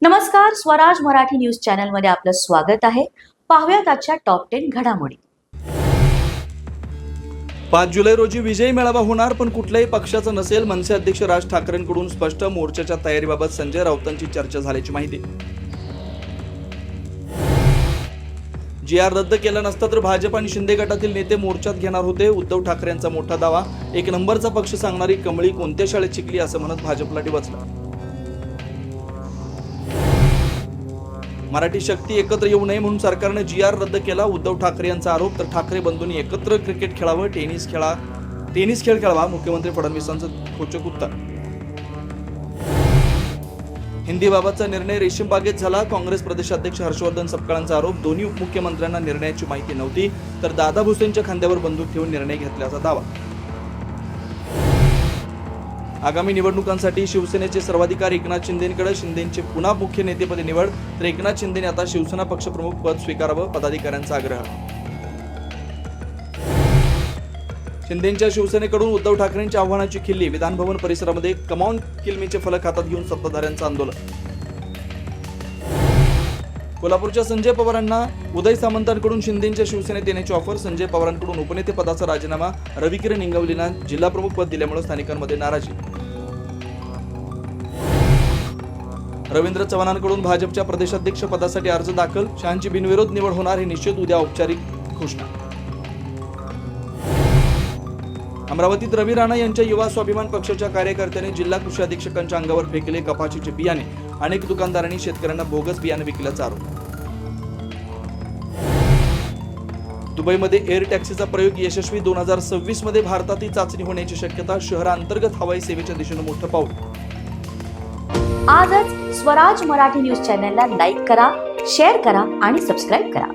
नमस्कार, Swaraj Marathi news channel मध्ये आपलं स्वागत आहे. पाहूयात आजच्या टॉप 10 घडामोडी. 5 जुलै रोजी विजयी मेळावा होणार, पण कुठल्याही पक्षाचा नसेल. मनसे अध्यक्ष राज ठाकरेंकडून स्पष्ट. मोर्चाच्या तयारीबाबत संजय राऊतांची चर्चा झाल्याची माहिती. GR रद्द केला नसता तर भाजप आणि शिंदे गटातील नेते मोर्चात घेणार होते. उद्धव ठाकरेंचा मोठा दावा. एक नंबरचा पक्ष सांगणारी कमळी कोणत्या शाळेत शिकली असं म्हणत भाजपला डिवचला. मराठी शक्ती एकत्र येऊ नये म्हणून सरकारने GR रद्द केला. उद्धव ठाकरे यांचा आरोप. तर ठाकरे बंधूंनी एकत्र क्रिकेट खेळावं, टेनिस खेळ खेळावा. मुख्यमंत्री फडणवीसांचं खोचक उत्तर. हिंदीबाबतचा निर्णय रेशीम बागेत झाला. काँग्रेस प्रदेशाध्यक्ष हर्षवर्धन सपकाळांचा आरोप. दोन्ही उपमुख्यमंत्र्यांना निर्णयाची माहिती नव्हती, तर दादा भुसेंच्या खांद्यावर बंदूक ठेवून निर्णय घेतल्याचा दावा. आगामी निवडणुकांसाठी शिवसेनेचे सर्वाधिकार एकनाथ शिंदेंकडे. शिंदेंचे पुन्हा मुख्य नेतेपदी निवड. तर एकनाथ शिंदेने आता शिवसेना पक्षप्रमुख पद स्वीकारावं, पदाधिकाऱ्यांचा आग्रह. शिंदेंच्या शिवसेनेकडून उद्धव ठाकरेंच्या आव्हानाची खिल्ली. विधानभवन परिसरामध्ये कमॉन किल्मीचे फलक हातात घेऊन सत्ताधाऱ्यांचं आंदोलन. कोल्हापूरच्या संजय पवारांना उदय सामंतांकडून शिंदेंच्या शिवसेनेत येण्याची ऑफर. संजय पवारांकडून उपनेते पदाचा राजीनामा. रविकिरण इंगवलींना जिल्हाप्रमुख पद दिल्यामुळे स्थानिकांमध्ये नाराजी. रवींद्र चव्हाणांकडून भाजपच्या प्रदेशाध्यक्ष पदासाठी अर्ज दाखल. शहांची बिनविरोध निवड होणार हे निश्चित. उद्या औपचारिक घोषणा. अमरावतीत रवी राणा यांच्या युवा स्वाभिमान पक्षाच्या कार्यकर्त्यांनी जिल्हा कृषी अधीक्षकांच्या अंगावर फेकले कपाशीचे बियाणे. अनेक दुकानदारांनी शेतकऱ्यांना बोगस बियाणे विकल्याचा आरोप. दुबईमध्ये एअर टॅक्सीचा प्रयोग यशस्वी. 2026 मध्ये भारतातही चाचणी होण्याची शक्यता. शहरांतर्गत हवाई सेवेच्या दिशेने मोठं पाऊल. आजच स्वराज मराठी न्यूज चॅनलला लाईक करा, शेअर करा आणि सबस्क्राईब करा.